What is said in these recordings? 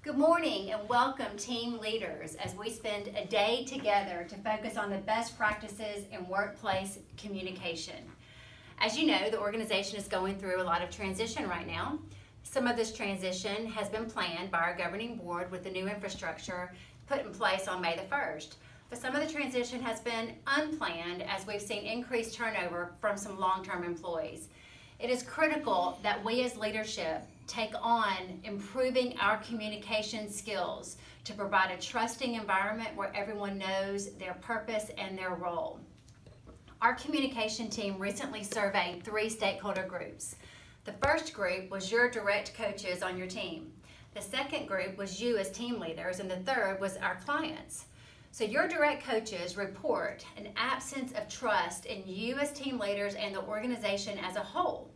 Good morning and welcome team leaders as we spend a day together to focus on the best practices in workplace communication. As you know, the organization is going through a lot of transition right now. Some of this transition has been planned by our governing board with the new infrastructure put in place on May the 1st. But some of the transition has been unplanned as we've seen increased turnover from some long-term employees. It is critical that we as leadership take on improving our communication skills to provide a trusting environment where everyone knows their purpose and their role. Our communication team recently surveyed 3 stakeholder groups. The first group was your direct coaches on your team. The second group was you as team leaders, and the third was our clients. So your direct coaches report an absence of trust in you as team leaders and the organization as a whole.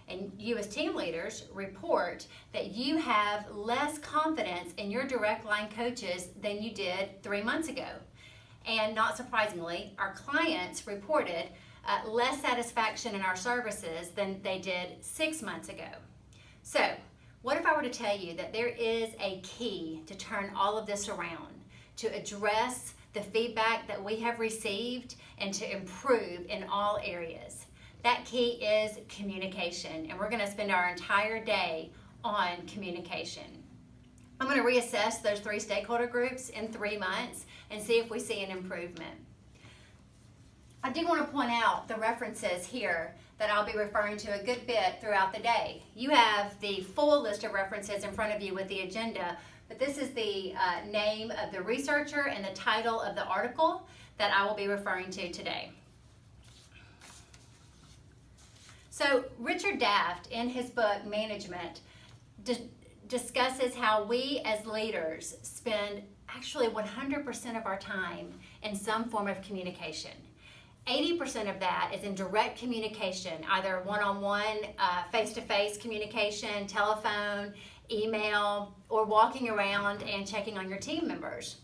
And you as team leaders report that you have less confidence in your direct line coaches than you did 3 months ago. And not surprisingly, our clients reported less satisfaction in our services than they did 6 months ago. So, what if I were to tell you that there is a key to turn all of this around, to address the feedback that we have received and to improve in all areas? That key is communication, and we're going to spend our entire day on communication. I'm going to reassess those 3 stakeholder groups in 3 months and see if we see an improvement. I do want to point out the references here that I'll be referring to a good bit throughout the day. You have the full list of references in front of you with the agenda, but this is the name of the researcher and the title of the article that I will be referring to today. So Richard Daft, in his book Management, discusses how we as leaders spend actually 100% of our time in some form of communication. 80% of that is in direct communication, either one-on-one, face-to-face communication, telephone, email, or walking around and checking on your team members.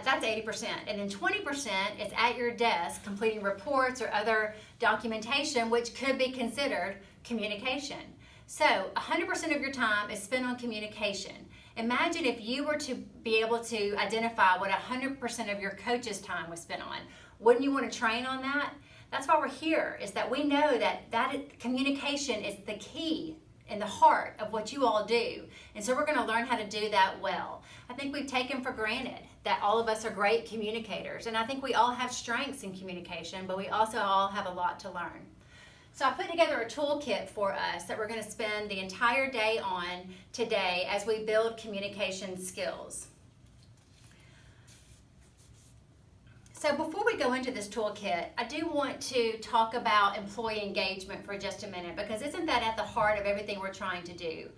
That's 80%. And then 20% is at your desk completing reports or other documentation, which could be considered communication. So 100% of your time is spent on communication. Imagine if you were to be able to identify what 100% of your coach's time was spent on. Wouldn't you want to train on that? That's why we're here, is that we know that communication is the key in the heart of what you all do. And so we're going to learn how to do that well. I think we've taken for granted that all of us are great communicators, and I think we all have strengths in communication, but we also all have a lot to learn. So I put together a toolkit for us that we're going to spend the entire day on today as we build communication skills. So before we go into this toolkit, I do want to talk about employee engagement for just a minute, because isn't that at the heart of everything we're trying to do?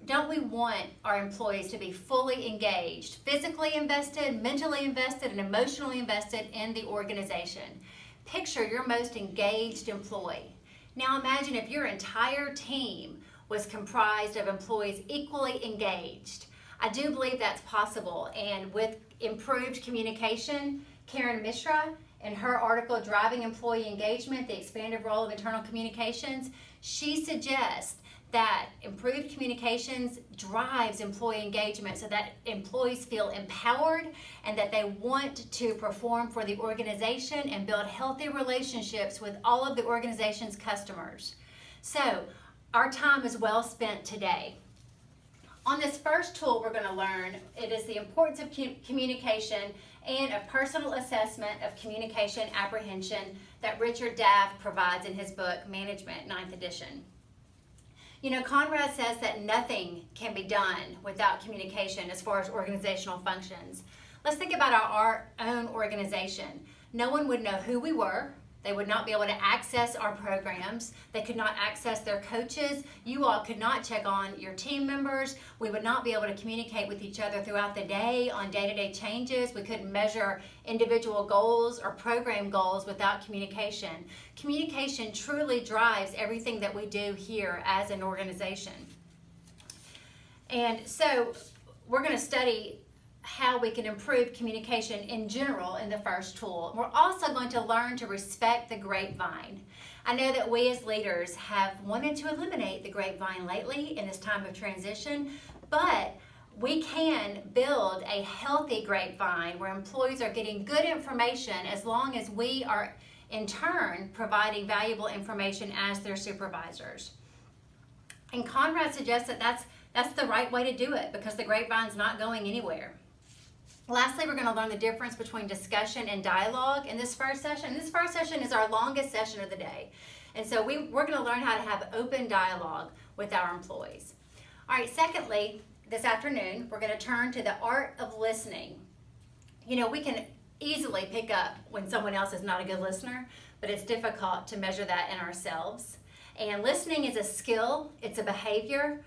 Don't we want our employees to be fully engaged, physically invested, mentally invested, and emotionally invested in the organization? Picture your most engaged employee. Now imagine if your entire team was comprised of employees equally engaged. I do believe that's possible, and with improved communication, Karen Mishra, in her article, Driving Employee Engagement, the Expanded Role of Internal Communications, she suggests that improved communications drives employee engagement so that employees feel empowered and that they want to perform for the organization and build healthy relationships with all of the organization's customers. So our time is well spent today. On this first tool we're going to learn, it is the importance of communication and a personal assessment of communication apprehension that Richard Daft provides in his book, Management, 9th edition. You know, Conrad says that nothing can be done without communication as far as organizational functions. Let's think about our own organization. No one would know who we were. They would not be able to access our programs. They could not access their coaches. You all could not check on your team members. We would not be able to communicate with each other throughout the day on day-to-day changes. We couldn't measure individual goals or program goals without communication. Communication truly drives everything that we do here as an organization. And so we're going to study how we can improve communication in general in the first tool. We're also going to learn to respect the grapevine. I know that we as leaders have wanted to eliminate the grapevine lately in this time of transition, but we can build a healthy grapevine where employees are getting good information as long as we are in turn providing valuable information as their supervisors. And Conrad suggests that that's the right way to do it because the grapevine's not going anywhere. Lastly, we're going to learn the difference between discussion and dialogue in this first session. This first session is our longest session of the day. And so we're going to learn how to have open dialogue with our employees. All right, secondly, this afternoon, we're going to turn to the art of listening. You know, we can easily pick up when someone else is not a good listener, but it's difficult to measure that in ourselves. And listening is a skill, it's a behavior.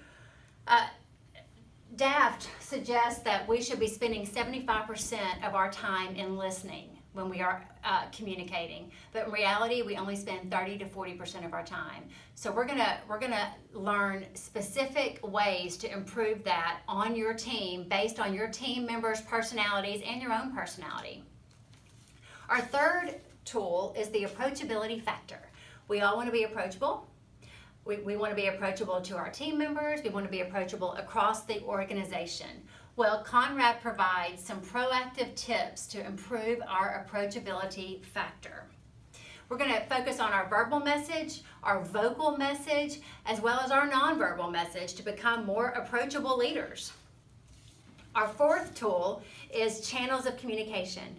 Daft suggests that we should be spending 75% of our time in listening when we are communicating, but in reality we only spend 30 to 40% of our time. So we're gonna learn specific ways to improve that on your team based on your team members' personalities and your own personality. Our third tool is the approachability factor. We all want to be approachable. We want to be approachable to our team members. We want to be approachable across the organization. Well, Conrad provides some proactive tips to improve our approachability factor. We're going to focus on our verbal message, our vocal message, as well as our nonverbal message to become more approachable leaders. Our fourth tool is channels of communication.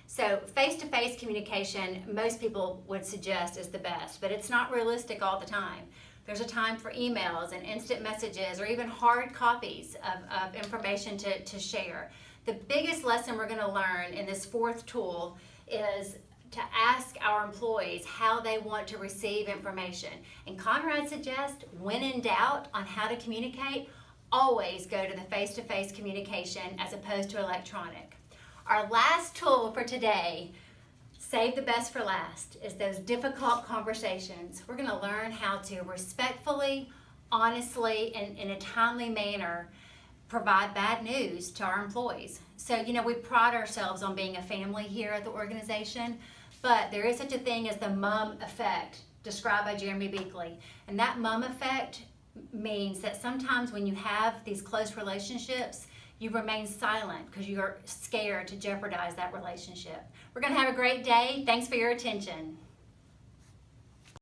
So face-to-face communication, most people would suggest is the best, but it's not realistic all the time. There's a time for emails and instant messages or even hard copies of information to share. The biggest lesson we're going to learn in this fourth tool is to ask our employees how they want to receive information. And Conrad suggests, when in doubt on how to communicate, always go to the face-to-face communication as opposed to electronic. Our last tool for today, save the best for last, is those difficult conversations. We're going to learn how to respectfully, honestly, and in a timely manner provide bad news to our employees. So, you know, we pride ourselves on being a family here at the organization, but there is such a thing as the mom effect, described by Jeremy Beakley. And that mom effect means that sometimes when you have these close relationships, you remain silent because you're scared to jeopardize that relationship. We're going to have a great day. Thanks for your attention.